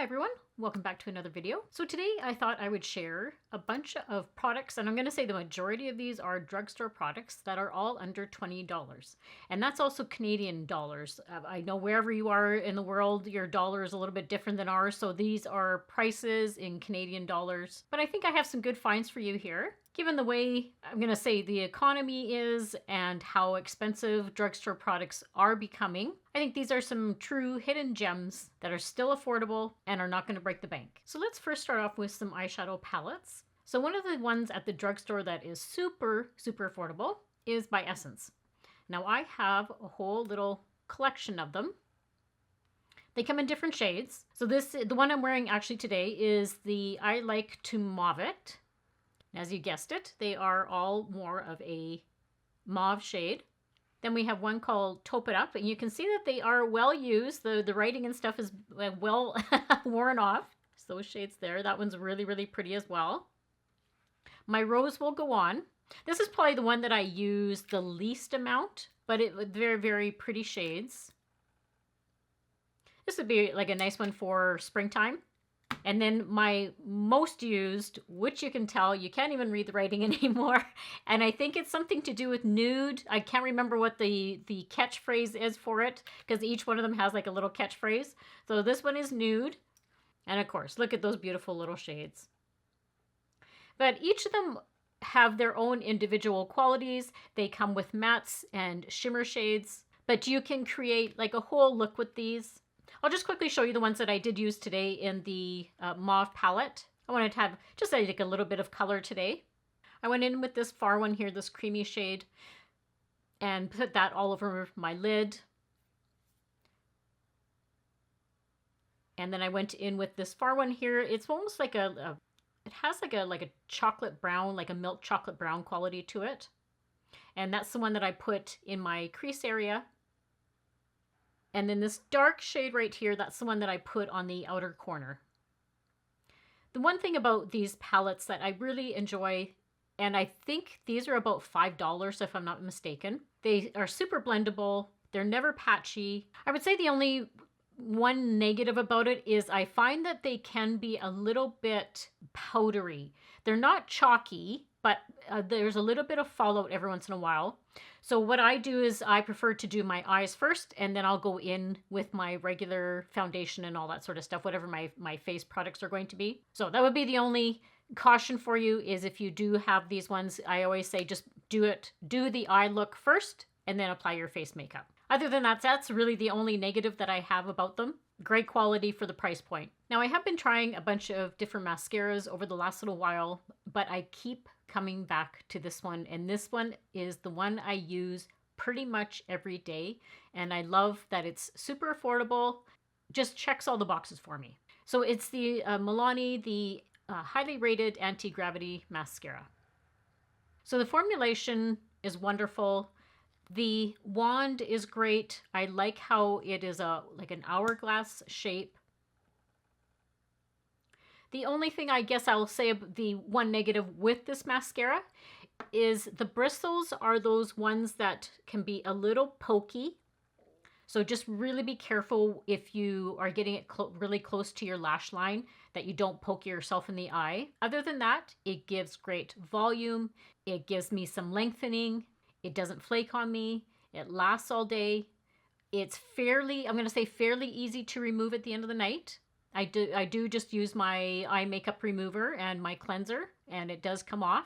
Hi everyone, welcome back to another video. So today I thought I would share a bunch of products, and I'm going to say the majority of these are drugstore products that are all under $20. And that's also Canadian dollars. I know wherever you are in the world, your dollar is a little bit different than ours, so these are prices in Canadian dollars. But I think I have some good finds for you here. Given the way, I'm going to say, the economy is and how expensive drugstore products are becoming, I think these are some true hidden gems that are still affordable and are not going to break the bank. So let's first start off with some eyeshadow palettes. So one of the ones at the drugstore that is super affordable is by Essence. Now I have a whole little collection of them. They come in different shades. So the one I'm wearing actually today is the I Like to Mauve It. As you guessed it, they are all more of a mauve shade. Then we have one called Taupe It Up, and you can see that they are well used. The writing and stuff is well worn off. So those shades there. That one's really pretty as well. My Rose Will Go On. This is probably the one that I use the least amount, but it very pretty shades. This would be like a nice one for springtime. And then my most used, which you can tell, you can't even read the writing anymore. And I think it's something to do with Nude. I can't remember what the catchphrase is for it, because each one of them has like a little catchphrase. So this one is Nude. And of course, look at those beautiful little shades. But each of them have their own individual qualities. They come with mattes and shimmer shades. But you can create like a whole look with these. I'll just quickly show you the ones that I did use today in the mauve palette. I wanted to have just like a little bit of color today. I went in with this far one here, this creamy shade, and put that all over my lid. And then I went in with this far one here. It's almost like it has like a chocolate brown, like a milk chocolate brown quality to it. And that's the one that I put in my crease area. And then this dark shade right here, that's the one that I put on the outer corner. The one thing about these palettes that I really enjoy, and I think these are about $5 if I'm not mistaken. They are super blendable. They're never patchy. I would say the only one negative about it is I find that they can be a little bit powdery. They're not chalky, but there's a little bit of fallout every once in a while. So what I do is I prefer to do my eyes first, and then I'll go in with my regular foundation and all that sort of stuff, whatever my face products are going to be. So that would be the only caution for you, is if you do have these ones, I always say just do the eye look first and then apply your face makeup. Other than that, that's really the only negative that I have about them. Great quality for the price point. Now I have been trying a bunch of different mascaras over the last little while, but I keep coming back to this one, and this one is the one I use pretty much every day, and I love that it's super affordable, just checks all the boxes for me. So it's the Milani, the highly rated anti-gravity mascara. So the formulation is wonderful. The wand is great. I like how it is like an hourglass shape. The only thing I guess I'll say, the one negative with this mascara, is the bristles are those ones that can be a little pokey. So just really be careful if you are getting it really close to your lash line, that you don't poke yourself in the eye. Other than that, it gives great volume. It gives me some lengthening. It doesn't flake on me. It lasts all day. It's fairly easy to remove at the end of the night. I do just use my eye makeup remover and my cleanser, and it does come off.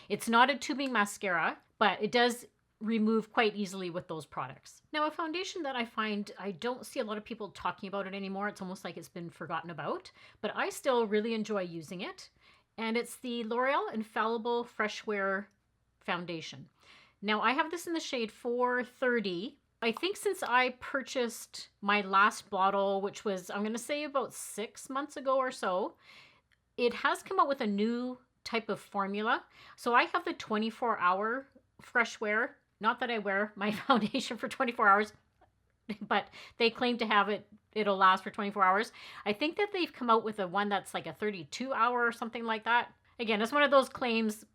It's not a tubing mascara, but it does remove quite easily with those products. Now, a foundation that I find I don't see a lot of people talking about it anymore. It's almost like it's been forgotten about, but I still really enjoy using it. And it's the L'Oreal Infallible Fresh Wear Foundation. Now, I have this in the shade 430. I think since I purchased my last bottle, which was, I'm going to say about 6 months ago or so, it has come out with a new type of formula. So I have the 24-hour fresh wear. Not that I wear my foundation for 24 hours, but they claim to have it'll last for 24 hours. I think that they've come out with a one that's like a 32-hour or something like that. Again, it's one of those claims.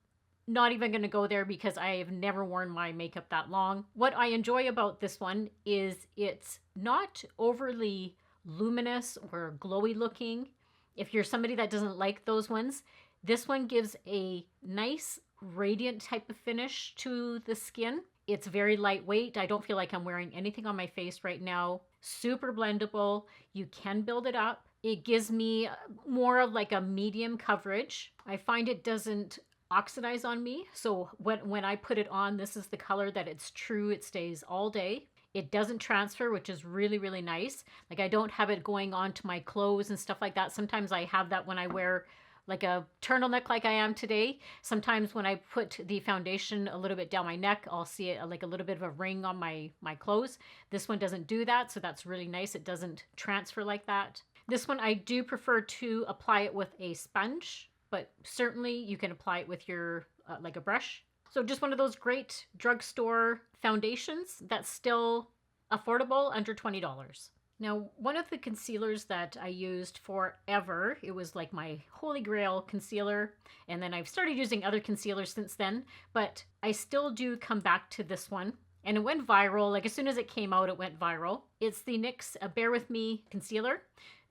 Not even going to go there because I have never worn my makeup that long. What I enjoy about this one is it's not overly luminous or glowy looking. If you're somebody that doesn't like those ones, this one gives a nice radiant type of finish to the skin. It's very lightweight. I don't feel like I'm wearing anything on my face right now. Super blendable. You can build it up. It gives me more of like a medium coverage. I find it doesn't oxidize on me. So when I put it on, this is the color that it's true. It stays all day. It doesn't transfer, which is really, really nice. Like I don't have it going onto my clothes and stuff like that. Sometimes I have that when I wear like a turtleneck like I am today. Sometimes when I put the foundation a little bit down my neck, I'll see it like a little bit of a ring on my clothes. This one doesn't do that, so that's really nice. It doesn't transfer like that. This one I do prefer to apply it with a sponge, but certainly you can apply it with your like a brush. So just one of those great drugstore foundations that's still affordable, under $20. Now, one of the concealers that I used forever, it was like my holy grail concealer, and then I've started using other concealers since then, but I still do come back to this one. And it went viral, like as soon as it came out, it went viral. It's the NYX Bear With Me concealer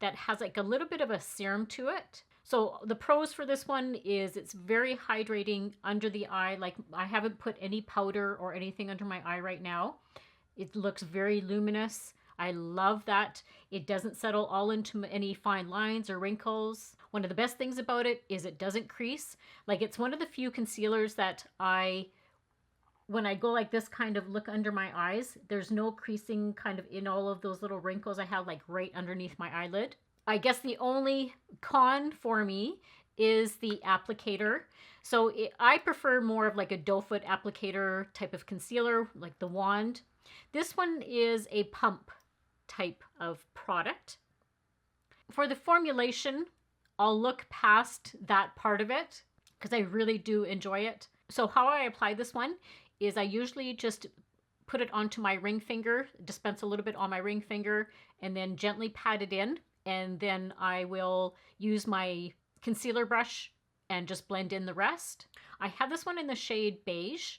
that has like a little bit of a serum to it. So the pros for this one is it's very hydrating under the eye. Like I haven't put any powder or anything under my eye right now. It looks very luminous. I love that it doesn't settle all into any fine lines or wrinkles. One of the best things about it is it doesn't crease. Like it's one of the few concealers that when I go like this, kind of look under my eyes, there's no creasing kind of in all of those little wrinkles I have like right underneath my eyelid. I guess the only con for me is the applicator. So I prefer more of like a doe foot applicator type of concealer, like the wand. This one is a pump type of product. For the formulation, I'll look past that part of it because I really do enjoy it. So how I apply this one is I usually just put it onto my ring finger, dispense a little bit on my ring finger, and then gently pat it in. And then I will use my concealer brush and just blend in the rest. I have this one in the shade Beige,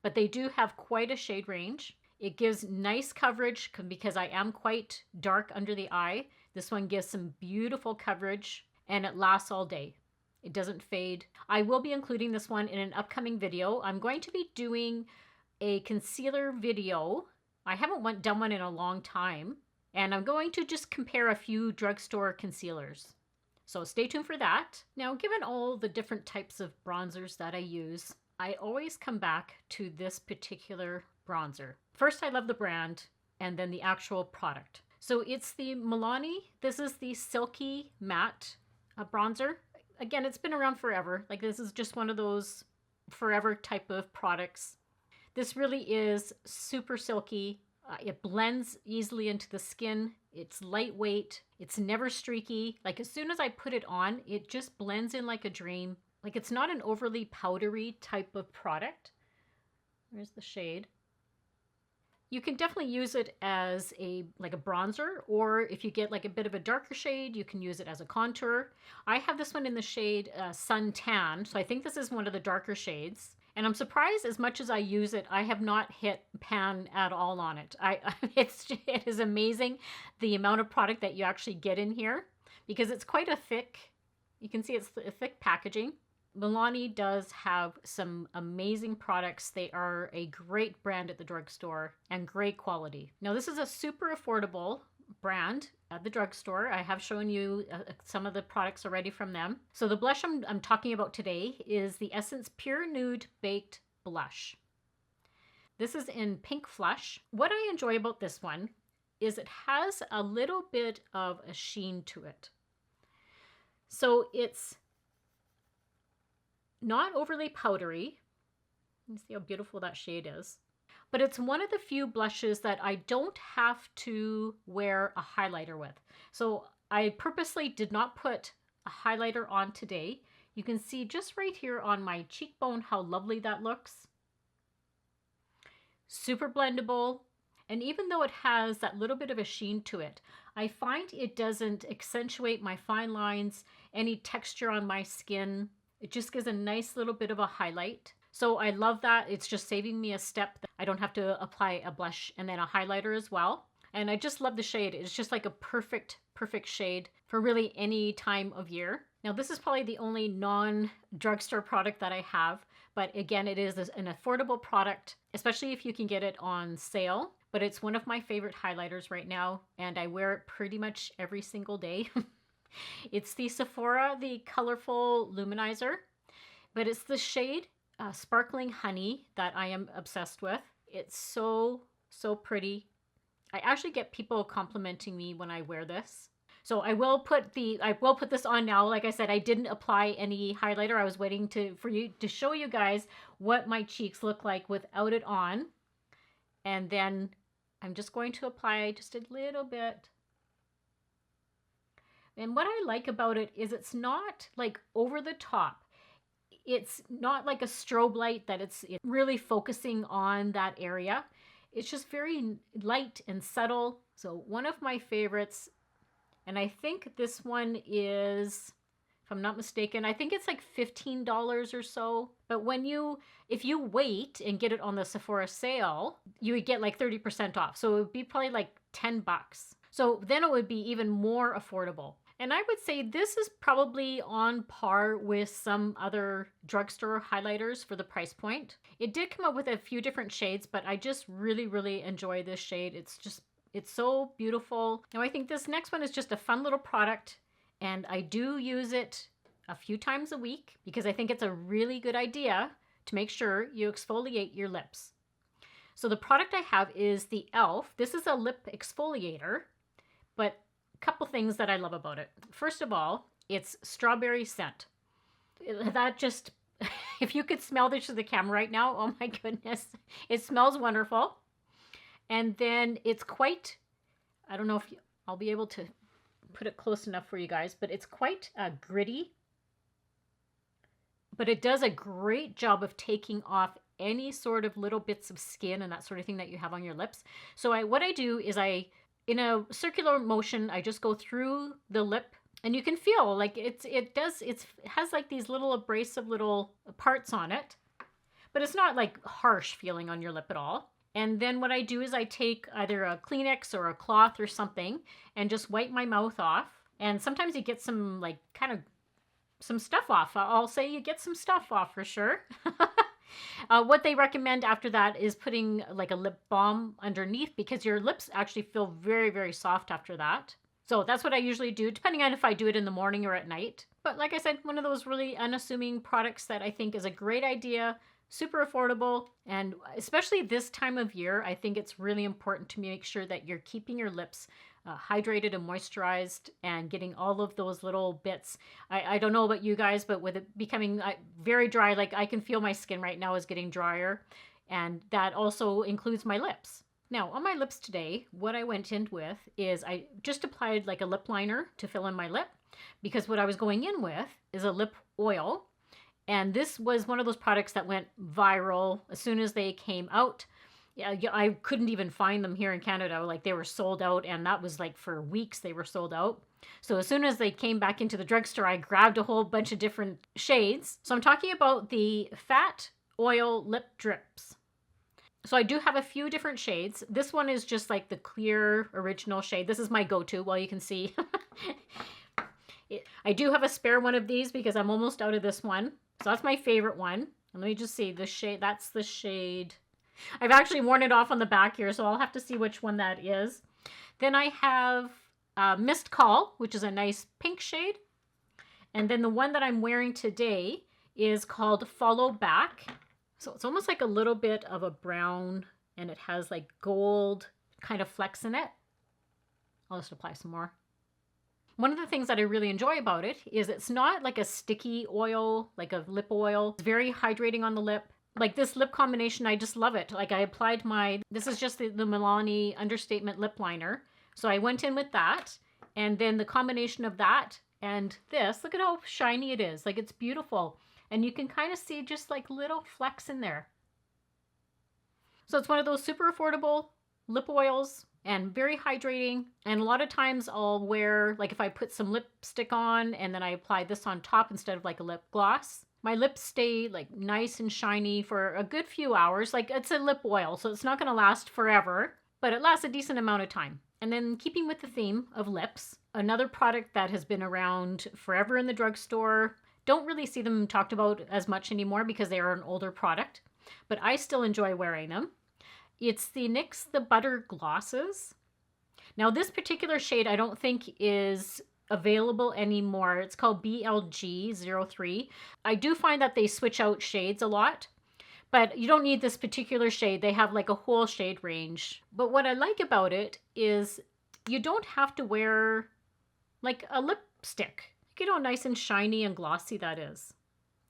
but they do have quite a shade range. It gives nice coverage because I am quite dark under the eye. This one gives some beautiful coverage and it lasts all day. It doesn't fade. I will be including this one in an upcoming video. I'm going to be doing a concealer video. I haven't done one in a long time. And I'm going to just compare a few drugstore concealers. So stay tuned for that. Now, given all the different types of bronzers that I use, I always come back to this particular bronzer. First, I love the brand and then the actual product. So it's the Milani. This is the Silky Matte bronzer. Again, it's been around forever. Like this is just one of those forever type of products. This really is super silky. It blends easily into the skin. It's lightweight. It's never streaky. Like as soon as I put it on, it just blends in like a dream. Like it's not an overly powdery type of product. There's the shade. You can definitely use it as like a bronzer, or if you get like a bit of a darker shade, you can use it as a contour. I have this one in the shade Sun Tan, so I think this is one of the darker shades. And I'm surprised as much as I use it, I have not hit pan at all on it. It is amazing the amount of product that you actually get in here because it's quite a thick, you can see it's a thick packaging. Milani does have some amazing products. They are a great brand at the drugstore and great quality. Now this is a super affordable brand at the drugstore. I have shown you some of the products already from them. So the blush I'm talking about today is the Essence Pure Nude Baked Blush. This is in Pink Flush. What I enjoy about this one is it has a little bit of a sheen to it. So it's not overly powdery. You see how beautiful that shade is. But it's one of the few blushes that I don't have to wear a highlighter with. So I purposely did not put a highlighter on today. You can see just right here on my cheekbone how lovely that looks. Super blendable. And even though it has that little bit of a sheen to it, I find it doesn't accentuate my fine lines, any texture on my skin. It just gives a nice little bit of a highlight. So I love that. It's just saving me a step. I don't have to apply a blush and then a highlighter as well. And I just love the shade. It's just like a perfect shade for really any time of year. Now, this is probably the only non-drugstore product that I have, but again, it is an affordable product, especially if you can get it on sale. But it's one of my favorite highlighters right now, and I wear it pretty much every single day. It's the Sephora, the Colorful Luminizer, but it's the shade Sparkling Honey that I am obsessed with. It's so pretty. I actually get people complimenting me when I wear this. So I will put this on now. Like I said, I didn't apply any highlighter. I was waiting for you to show you guys what my cheeks look like without it on. And then I'm just going to apply just a little bit. And what I like about it is it's not like over the top. It's not like a strobe light that it's really focusing on that area. It's just very light and subtle. So one of my favorites, and I think this one is, if I'm not mistaken, I think it's like $15 or so. But if you wait and get it on the Sephora sale, you would get like 30% off. So it would be probably like 10 bucks. So then it would be even more affordable. And I would say this is probably on par with some other drugstore highlighters for the price point. It did come up with a few different shades, but I just really enjoy this shade. It's so beautiful. Now I think this next one is just a fun little product, and I do use it a few times a week because I think it's a really good idea to make sure you exfoliate your lips. So the product I have is the e.l.f. This is a lip exfoliator, but couple things that I love about it. First of all, it's strawberry scent. That just, if you could smell this to the camera right now, oh my goodness, it smells wonderful. And then it's quite, I don't know if I'll be able to put it close enough for you guys, but it's quite gritty. But it does a great job of taking off any sort of little bits of skin and that sort of thing that you have on your lips. So what I do is in a circular motion, I just go through the lip, and you can feel like it has like these little abrasive little parts on it, but it's not like harsh feeling on your lip at all. And then what I do is I take either a Kleenex or a cloth or something and just wipe my mouth off. And sometimes you get some like kind of some stuff off. I'll say you get some stuff off for sure. What they recommend after that is putting like a lip balm underneath, because your lips actually feel very soft after that. So that's what I usually do, depending on if I do it in the morning or at night. But like I said, one of those really unassuming products that I think is a great idea, super affordable, and especially this time of year, I think it's really important to make sure that you're keeping your lips hydrated and moisturized and getting all of those little bits. I don't know about you guys, but with it becoming very dry, like I can feel my skin right now is getting drier, and that also includes my lips. Now on my lips today, what I went in with is I just applied like a lip liner to fill in my lip, because what I was going in with is a lip oil, and this was one of those products that went viral as soon as they came out. Yeah, I couldn't even find them here in Canada. Like they were sold out, and that was like for weeks they were sold out. So as soon as they came back into the drugstore, I grabbed a whole bunch of different shades. So I'm talking about the Fat Oil Lip Drips. So I do have a few different shades. This one is just like the clear original shade. This is my go-to, well, you can see. I do have a spare one of these because I'm almost out of this one. So that's my favorite one. And let me just see the shade. That's the shade. I've actually worn it off on the back here, so I'll have to see which one that is. Then I have Mist Call, which is a nice pink shade. And then the one that I'm wearing today is called Follow Back. So it's almost like a little bit of a brown, and it has like gold kind of flecks in it. I'll just apply some more. One of the things that I really enjoy about it is it's not like a sticky oil, like a lip oil. It's very hydrating on the lip. Like this lip combination, I just love it. Like I applied this is just the Milani Understatement lip liner. So I went in with that, and then the combination of that and this, look at how shiny it is. Like it's beautiful. And you can kind of see just like little flecks in there. So it's one of those super affordable lip oils and very hydrating. And a lot of times I'll wear, like if I put some lipstick on and then I apply this on top instead of like a lip gloss, my lips stay like nice and shiny for a good few hours. Like it's a lip oil, so it's not going to last forever. but it lasts a decent amount of time. And then keeping with the theme of lips, another product that has been around forever in the drugstore. Don't really see them talked about as much anymore because they are an older product, but I still enjoy wearing them. It's the NYX the Butter Glosses. Now this particular shade I don't think is available anymore. It's called BLG03. I do find that they switch out shades a lot, but you don't need this particular shade. They have like a whole shade range. But what I like about it is you don't have to wear like a lipstick. Look at how nice and shiny and glossy that is.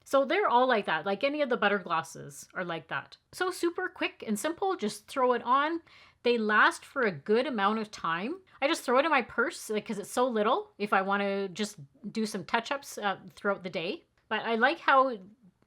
So they're all like that. Like any of the butter glosses are like that. So super quick and simple. Just throw it on. They last for a good amount of time. I just throw it in my purse because it's so little if I want to just do some touch-ups throughout the day. But I like how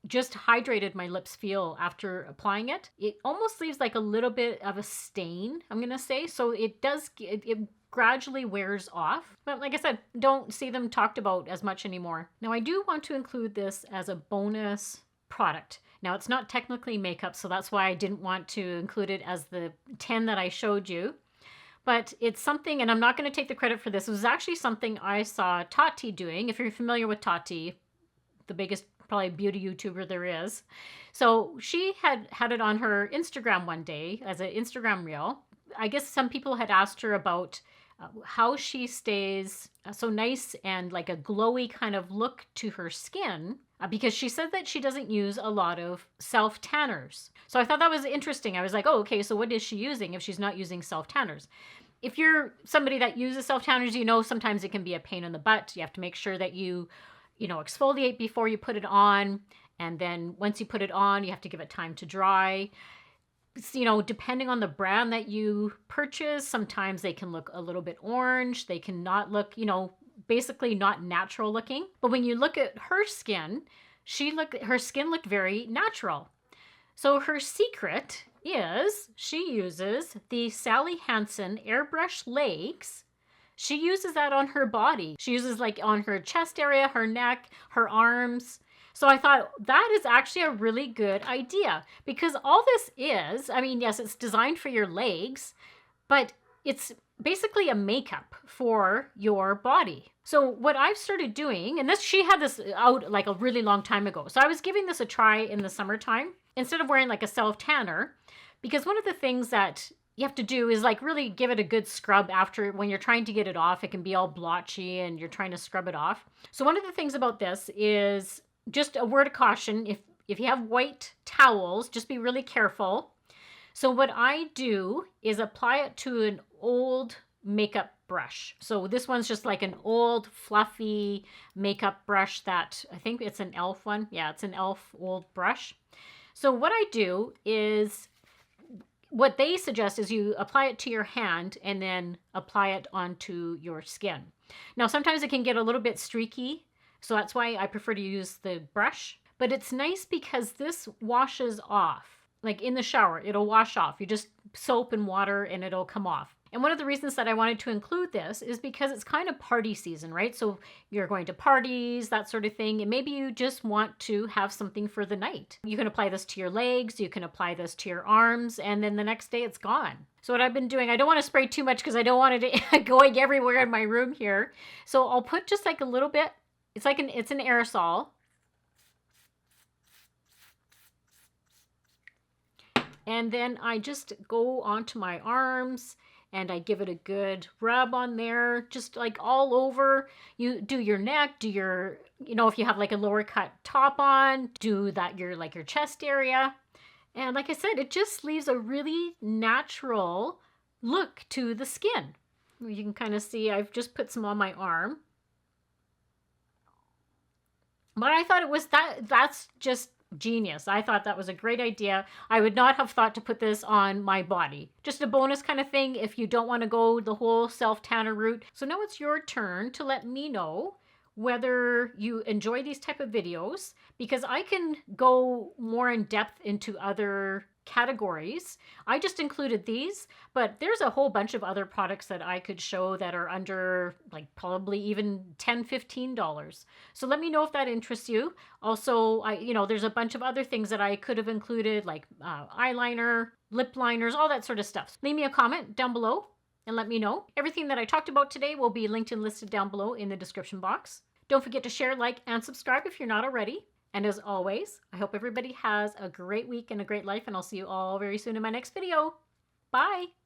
just hydrated my lips feel after applying it. It almost leaves like a little bit of a stain, I'm going to say. So it does, it gradually wears off. But like I said, don't see them talked about as much anymore. Now I do want to include this as a bonus product. Now it's not technically makeup, so that's why I didn't want to include it as the 10 that I showed you. But it's something, and I'm not going to take the credit for this. It was actually something I saw Taupe doing. If you're familiar with Taupe, the biggest probably beauty YouTuber there is. So she had it on her Instagram one day as an Instagram reel. I guess some people had asked her about how she stays so nice and like a glowy kind of look to her skin because she said that she doesn't use a lot of self-tanners. So I thought that was interesting. I was like, oh, okay, so what is she using if she's not using self-tanners? If you're somebody that uses self-tanners, you know sometimes it can be a pain in the butt. You have to make sure that you exfoliate before you put it on. And then once you put it on, you have to give it time to dry. Depending on the brand that you purchase, sometimes they can look a little bit orange. They can not look, basically not natural looking. But when you look at her skin, her skin looked very natural. So her secret is she uses the Sally Hansen Airbrush Legs. She uses that on her body. She uses like on her chest area, her neck, her arms. So I thought that is actually a really good idea because all this is, I mean, yes, it's designed for your legs, but it's basically a makeup for your body. So what I've started doing, and she had this out like a really long time ago. So I was giving this a try in the summertime instead of wearing like a self-tanner, because one of the things that you have to do is like really give it a good scrub after when you're trying to get it off. It can be all blotchy and you're trying to scrub it off. So one of the things about this is just a word of caution. If you have white towels, just be really careful. So what I do is apply it to an old makeup brush. So this one's just like an old fluffy makeup brush that I think it's an e.l.f. one. Yeah, it's an e.l.f. old brush. So what I do is what they suggest is you apply it to your hand and then apply it onto your skin. Now, sometimes it can get a little bit streaky, so that's why I prefer to use the brush. But it's nice because this washes off. Like in the shower, it'll wash off. You just soap and water and it'll come off. And one of the reasons that I wanted to include this is because it's kind of party season, right? So you're going to parties, that sort of thing. And maybe you just want to have something for the night. You can apply this to your legs. You can apply this to your arms. And then the next day it's gone. So what I've been doing, I don't want to spray too much because I don't want it going everywhere in my room here. So I'll put just like a little bit. It's an aerosol. And then I just go onto my arms and I give it a good rub on there, just like all over. You do your neck, do your, if you have like a lower cut top on, do that your chest area. And like I said, it just leaves a really natural look to the skin. You can kind of see I've just put some on my arm. But I thought that's just genius. I thought that was a great idea. I would not have thought to put this on my body. Just a bonus kind of thing if you don't want to go the whole self-tanner route. So now it's your turn to let me know whether you enjoy these type of videos, because I can go more in depth into other categories. I just included these, but there's a whole bunch of other products that I could show that are under like probably even $10, $15. So let me know if that interests you. Also, there's a bunch of other things that I could have included, like eyeliner, lip liners, all that sort of stuff. Leave me a comment down below and let me know. Everything that I talked about today will be linked and listed down below in the description box. Don't forget to share, like, and subscribe if you're not already. And as always, I hope everybody has a great week and a great life, and I'll see you all very soon in my next video. Bye!